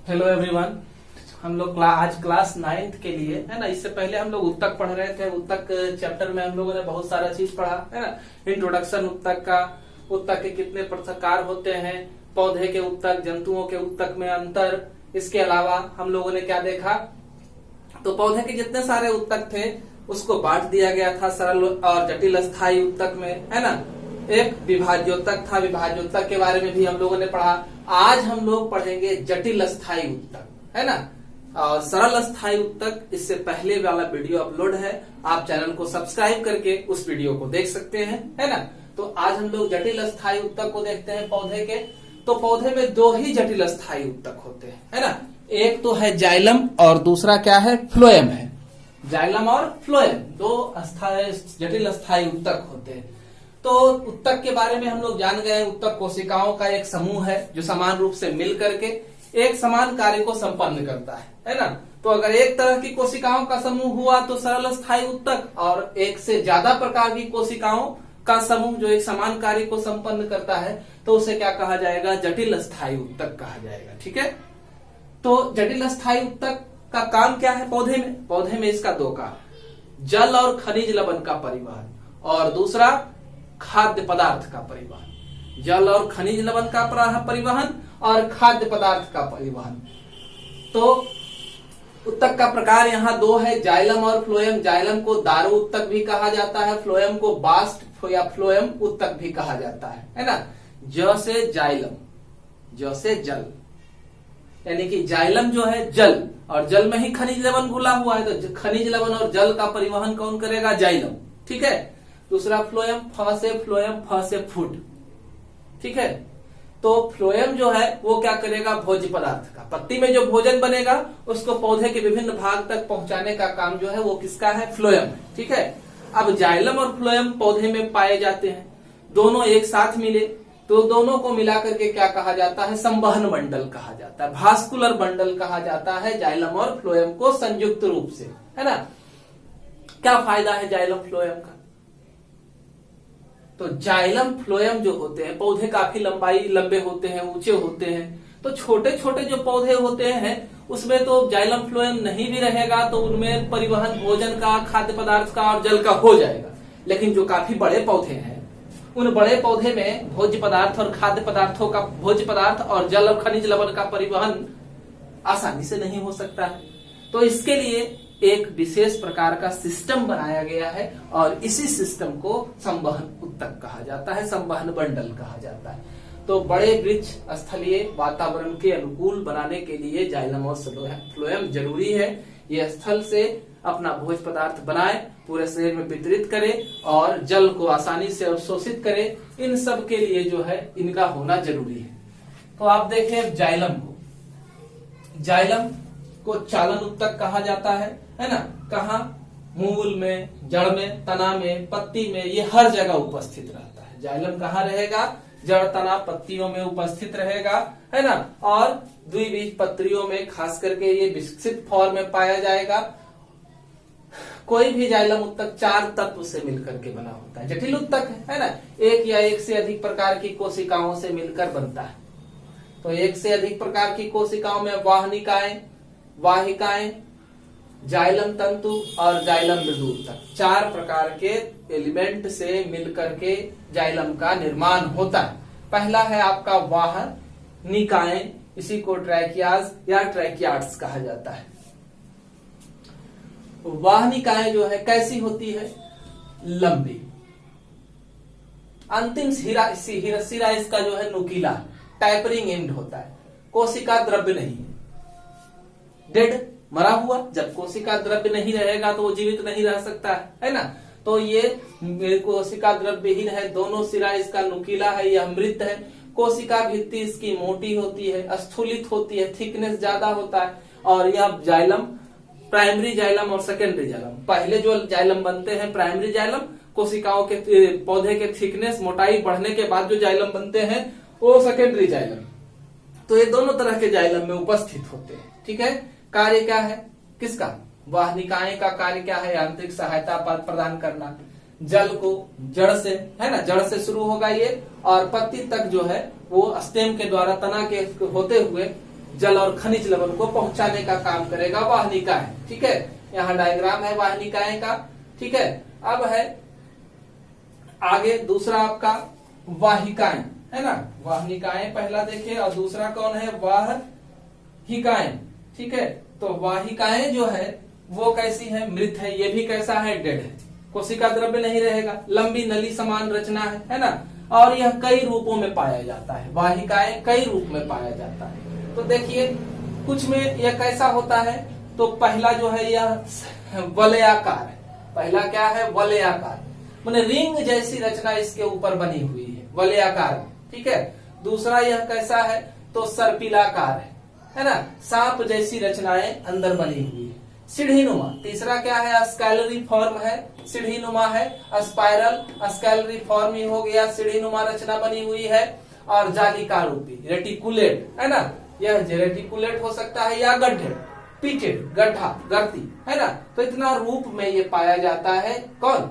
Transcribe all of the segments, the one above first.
Hello everyone. हम लोग आज क्लास 9th के लिए है ना। इससे पहले हम लोग उत्तक पढ़ रहे थे। उत्तक चैप्टर में हम लोगों ने बहुत सारा चीज पढ़ा है ना। इंट्रोडक्शन उत्तक का, उत्तक के कितने प्रकार होते हैं, पौधे के उत्तक, जंतुओं के उत्तक में अंतर। इसके अलावा हम लोगों ने क्या देखा, तो पौधे के जितने सारे उत्तक थे उसको बांट दिया गया था सरल और जटिल स्थायी उत्तक में, है ना। एक विभाज्योत्तक था, विभाज्योत्तक के बारे में भी हम लोगों ने पढ़ा। आज हम लोग पढ़ेंगे जटिल स्थायी उत्तक, है ना। और सरल स्थायी उत्तक, इससे पहले वाला वीडियो अपलोड है, आप चैनल को सब्सक्राइब करके उस वीडियो को देख सकते हैं, है ना। तो आज हम लोग जटिल स्थायी उत्तक को देखते हैं पौधे के। तो पौधे में दो ही जटिल स्थायी उत्तक होते हैं, है ना। एक तो है जाइलम और दूसरा क्या है, फ्लोएम है। जाइलम और फ्लोएम दो जटिल स्थायी उत्तक होते हैं। तो उत्तक के बारे में हम लोग जान गए। उत्तक कोशिकाओं का एक समूह है जो समान रूप से मिल करके एक समान कार्य को संपन्न करता है ना। तो अगर एक तरह की कोशिकाओं का समूह हुआ तो सरल स्थायी उत्तक, और एक से ज्यादा प्रकार की कोशिकाओं का समूह जो एक समान कार्य को संपन्न करता है तो उसे क्या कहा जाएगा, जटिल स्थायी उत्तक कहा जाएगा। ठीक है। तो जटिल स्थायी उत्तक का काम क्या है पौधे में? पौधे में इसका दो काम, जल और खनिज लवण का परिवहन और दूसरा खाद्य पदार्थ का परिवहन। जल और खनिज लवण का परिवहन और खाद्य पदार्थ का परिवहन। तो उत्तक का प्रकार यहाँ दो है, जाइलम और फ्लोएम। जाइलम को दारू उत्तक भी कहा जाता है, फ्लोएम को बास्ट या फ्लोएम उत्तक भी कहा जाता है ना। ज से जाइलम, ज से जल, यानी कि जाइलम जो है जल, और जल में ही खनिज लवण घुला हुआ है, तो खनिज लवण और जल का परिवहन कौन करेगा, जाइलम। ठीक है। दूसरा फ्लोएम, फ से फ्लोएम, फ से फूड। ठीक है। तो फ्लोएम जो है वो क्या करेगा, भोज्य पदार्थ का, पत्ती में जो भोजन बनेगा उसको पौधे के विभिन्न भाग तक पहुंचाने का काम जो है वो किसका है, फ्लोएम है। ठीक है। अब जाइलम और फ्लोएम पौधे में पाए जाते हैं, दोनों एक साथ मिले तो दोनों को मिलाकर के क्या कहा जाता है, संवहन मंडल कहा जाता है, भास्कुलर बंडल कहा जाता है जाइलम और फ्लोएम को संयुक्त रूप से, है ना। क्या फायदा है जाइलम फ्लोएम का? तो जाइलम फ्लोएम जो होते हैं पौधे काफी लंबे होते हैं, ऊंचे होते हैं। तो छोटे छोटे जो पौधे होते हैं उसमें तो जाइलम फ्लोएम नहीं भी रहेगा तो उनमें परिवहन भोजन का, खाद्य पदार्थ का और जल का हो जाएगा। लेकिन जो काफी बड़े पौधे हैं उन बड़े पौधे में भोज्य पदार्थ और खाद्य पदार्थों का, भोज्य पदार्थ और जल और खनिज लवण का परिवहन आसानी से नहीं हो सकता है। तो इसके लिए एक विशेष प्रकार का सिस्टम बनाया गया है और इसी सिस्टम को संवहन उत्तक कहा जाता है, संवहन बंडल कहा जाता है। तो बड़े वृक्ष स्थलीय वातावरण के अनुकूल बनाने के लिए जाइलम और फ्लोएम जरूरी है। ये स्थल से अपना भोज्य पदार्थ बनाए, पूरे शरीर में वितरित करे और जल को आसानी से अवशोषित करे। इन सब के लिए जो है इनका होना जरूरी है। तो आप देखें जाइलम को, जाइलम को चालन उत्तक कहा जाता है ना। कहा, मूल में, जड़ में, तना में, पत्ती में, ये हर जगह उपस्थित रहता है। जाइलम कहाँ रहेगा, जड़, तना, पत्तियों में उपस्थित रहेगा, है ना। और द्विबीजपत्रियों में खास करके ये विकसित फॉर्म में पाया जाएगा। कोई भी जाइलम उत्तक चार तत्व से मिलकर के बना होता है। जटिल उत्तक है ना, एक या एक से अधिक प्रकार की कोशिकाओं से मिलकर बनता है। तो एक से अधिक प्रकार की कोशिकाओं में वाहनिकाएं, वाहिकाएं, जाइलम तंतु और जाइलम मृदु उत्तक, चार प्रकार के एलिमेंट से मिलकर के जाइलम का निर्माण होता है। पहला है आपका वाहनिकाएं, इसी को ट्रैकियाज या ट्रैकियार्ड्स कहा जाता है। वाहनिकाएं जो है कैसी होती है, लंबी, अंतिम सिरा इसका जो है नुकीला, टाइपरिंग एंड होता है। कोशिका द्रव्य नहीं है, डेड, मरा हुआ। जब कोशिका द्रव्य नहीं रहेगा तो वो जीवित नहीं रह सकता है ना। तो ये कोशिका द्रव्यहीन है, दोनों सिरा इसका नुकीला है, यह मृत है। कोशिका भित्ति इसकी मोटी होती है, स्थूलित होती है, थिकनेस ज्यादा होता है। और यह जाइलम, प्राइमरी जाइलम और सेकेंडरी जाइलम, पहले जो जाइलम बनते हैं प्राइमरी जाइलम, कोशिकाओं के पौधे के थिकनेस, मोटाई बढ़ने के बाद जो जाइलम बनते हैं वो सेकेंडरी जाइलम। तो ये दोनों तरह के जाइलम में उपस्थित होते हैं। ठीक है। कार्य क्या है किसका, वाहनिकाएं का कार्य क्या है, यांत्रिक सहायता प्रदान करना। जल को जड़ से, है ना, जड़ से शुरू होगा ये और पत्ती तक जो है वो स्टेम के द्वारा, तना के होते हुए जल और खनिज लवण को पहुंचाने का काम करेगा वह निकाय। ठीक है, यहाँ डायग्राम है वह निकाय का। ठीक है, अब है आगे दूसरा आपका वाहिकाएं, है ना। वाहिकाएं पहला देखिए, और दूसरा कौन है, वाहिकाएं। ठीक है, तो वाहिकाएं जो है वो कैसी है, मृत है। ये भी कैसा है, डेड है, कोशिका द्रव्य नहीं रहेगा, लंबी नली समान रचना है ना। और यह कई रूपों में पाया जाता है, वाहिकाएं कई रूप में पाया जाता है। तो देखिए कुछ में यह कैसा होता है, तो पहला जो है यह वलयाकार है। पहला क्या है, वलयाकार, माने रिंग जैसी रचना इसके ऊपर बनी हुई है, वलयाकार। ठीक है, दूसरा यह कैसा है, तो सर्पिलाकार है ना, सांप जैसी रचनाएं अंदर बनी हुई है। सीढ़ीनुमा, तीसरा क्या है, स्कैलरी फॉर्म है, सीढ़ीनुमा है, स्पाइरल स्कैलरी फॉर्म ही हो गया, सीढ़ीनुमा रचना बनी हुई है। और जालिका रूपी, रेटिकुलेट, है ना, यह रेटिकुलेट हो सकता है या गड्ढे, पिटेड, गड्ढा, गर्ती, है ना। तो इतना रूप में ये पाया जाता है, कौन,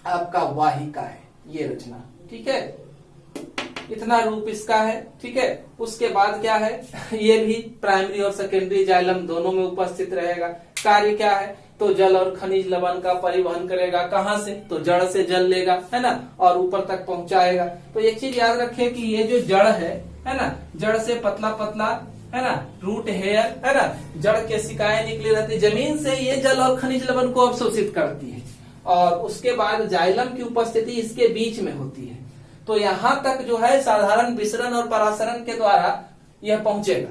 आपका वाहिका है ये रचना। ठीक है, इतना रूप इसका है। ठीक है, उसके बाद क्या है, ये भी प्राइमरी और सेकेंडरी जाइलम दोनों में उपस्थित रहेगा। कार्य क्या है, तो जल और खनिज लवण का परिवहन करेगा। कहाँ से, तो जड़ से जल लेगा, है ना, और ऊपर तक पहुंचाएगा। तो एक चीज याद रखें कि ये जो जड़ है ना, जड़ से पतला पतला, है ना, रूट हेयर, है ना, जड़ के शिकाएं निकली रहती, जमीन से ये जल और खनिज लवण को अवशोषित करती है। और उसके बाद जाइलम की उपस्थिति इसके बीच में होती है। तो यहाँ तक जो है साधारण विसरण और परासरण के द्वारा यह पहुंचेगा,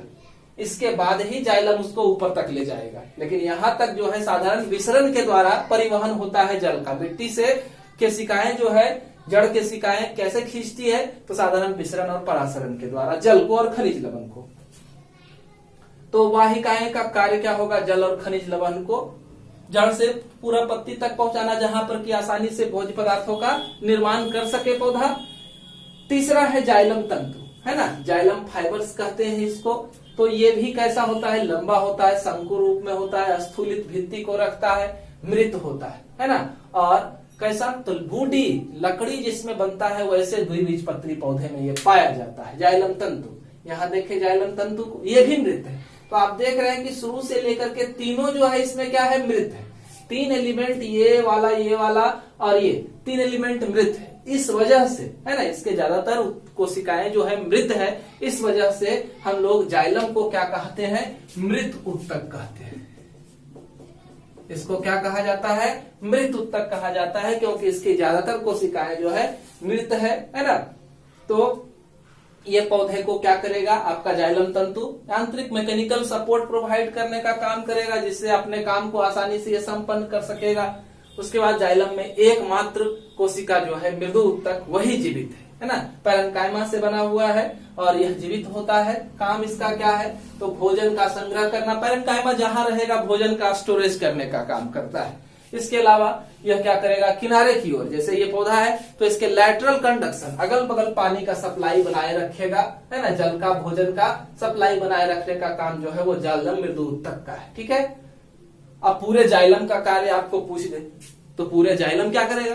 इसके बाद ही जाइलम उसको ऊपर तक ले जाएगा। लेकिन यहाँ तक जो है साधारण विसरण के द्वारा परिवहन होता है जल का। मिट्टी से के शिकाएं जो है, जड़ के शिकाएं कैसे खींचती है, तो साधारण विसरण और परासरण के द्वारा जल को और खनिज लवण को। तो वाहिकाएं का कार्य क्या होगा, जल और खनिज लवण को जड़ से पूरा पत्ती तक पहुंचाना, जहां पर कि आसानी से भोज्य पदार्थों का निर्माण कर सके पौधा। तीसरा है जाइलम तंतु, है ना, जाइलम फाइबर्स कहते हैं इसको। तो ये भी कैसा होता है, लंबा होता है, शंकु रूप में होता है, स्थूलित भित्ति को रखता है, मृत होता है ना। और कैसा, तो बूढ़ी लकड़ी जिसमें बनता है वैसे द्विबीजपत्री पौधे में ये पाया जाता है जाइलम तंतु। यहाँ देखे जाइलम तंतु को, ये भी मृत है। तो आप देख रहे हैं कि शुरू से लेकर के तीनों जो है इसमें क्या है, मृत है। तीन एलिमेंट, ये वाला और ये तीन एलिमेंट मृत है। इस वजह से, है ना, इसके ज्यादातर कोशिकाएं जो है मृत है। इस वजह से हम लोग जाइलम को क्या कहते हैं, मृत उत्तक कहते हैं। इसको क्या कहा जाता है, मृत उत्तक कहा जाता है, क्योंकि इसकी ज्यादातर कोशिकाएं जो है मृत है ना। तो ये पौधे को क्या करेगा, आपका जाइलम तंतु यांत्रिक मैकेनिकल सपोर्ट प्रोवाइड करने का काम करेगा, जिससे अपने काम को आसानी से ये संपन्न कर सकेगा। उसके बाद जाइलम में एकमात्र कोशिका जो है मृदु उत्तक, वही जीवित है ना, पैरेन्काइमा से बना हुआ है और यह जीवित होता है। काम इसका क्या है, तो भोजन का संग्रह करना। पैरेन्काइमा जहां रहेगा भोजन का स्टोरेज करने का काम करता है। इसके अलावा यह क्या करेगा, किनारे की ओर, जैसे ये पौधा है तो इसके लैटरल कंडक्शन, अगल बगल पानी का सप्लाई बनाए रखेगा, है ना, जल का, भोजन का सप्लाई बनाए रखने का काम जो है वो जाइलम मृदु उत्तक का है। ठीक है, अब पूरे जाइलम का कार्य आपको पूछ दे तो पूरे जाइलम क्या करेगा,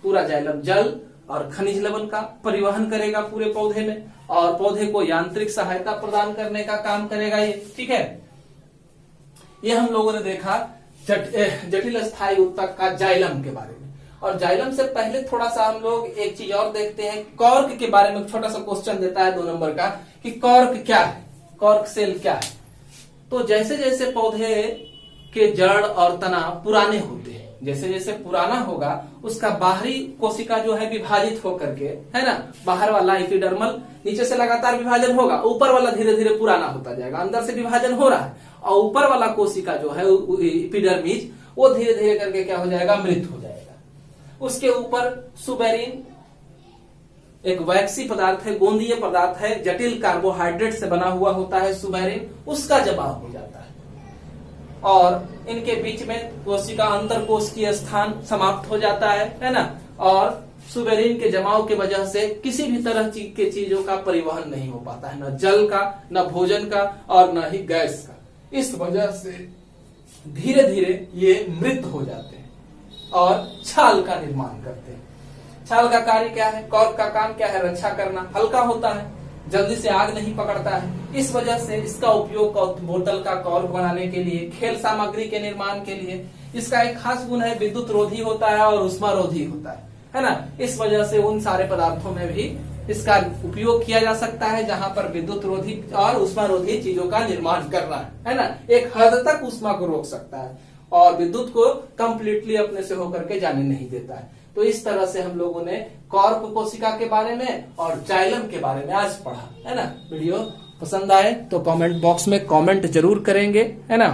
पूरा जाइलम जल और खनिज लवण का परिवहन करेगा पूरे पौधे में, और पौधे को यांत्रिक सहायता प्रदान करने का काम करेगा ये। ठीक है, ये हम लोगों ने देखा जटिल स्थायी उत्तक का जाइलम के बारे में। और जाइलम से पहले थोड़ा सा हम लोग एक चीज और देखते हैं, कॉर्क के बारे में। छोटा सा क्वेश्चन देता है 2 नंबर का कि कॉर्क क्या है, कॉर्क सेल क्या है। तो जैसे जैसे पौधे के जड़ और तना पुराने होते हैं, जैसे जैसे पुराना होगा उसका बाहरी कोशिका जो है विभाजित होकर के, है ना, बाहर वाला एपिडर्मल नीचे से लगातार विभाजन होगा, ऊपर वाला धीरे धीरे पुराना होता जाएगा, अंदर से विभाजन हो रहा है, और ऊपर वाला कोशिका जो है एपिडर्मिस, वो धीरे धीरे करके क्या हो जाएगा, मृत हो जाएगा। उसके ऊपर सुबेरिन एक वैक्सी पदार्थ है, गोंदीय पदार्थ है, जटिल कार्बोहाइड्रेट से बना हुआ होता है सुबेरिन, उसका जवाब हो जाता है। और इनके बीच में कोशिका अंतर कोशिकीय स्थान समाप्त हो जाता है ना। और सुबेरिन के जमाव की वजह से किसी भी तरह के चीजों का परिवहन नहीं हो पाता है, न जल का, न भोजन का, और न ही गैस का। इस वजह से धीरे धीरे ये मृत हो जाते हैं और छाल का निर्माण करते हैं। छाल का कार्य क्या है, कॉर्क का काम क्या है, रक्षा करना, हल्का होता है, जल्दी से आग नहीं पकड़ता है। इस वजह से इसका उपयोग बोतल का कॉर्क बनाने के लिए, खेल सामग्री के निर्माण के लिए। इसका एक खास गुण है, विद्युत रोधी होता है और उष्मा रोधी होता है ना। इस वजह से उन सारे पदार्थों में भी इसका उपयोग किया जा सकता है जहां पर विद्युत रोधी और उष्मा रोधी चीजों का निर्माण करना है ना। एक हद तक उष्मा को रोक सकता है और विद्युत को कंप्लीटली अपने से होकर के जाने नहीं देता है। तो इस तरह से हम लोगों ने कॉर्क कोशिका के बारे में और जाइलम के बारे में आज पढ़ा, है ना। वीडियो पसंद आए तो कमेंट बॉक्स में कमेंट जरूर करेंगे, है ना।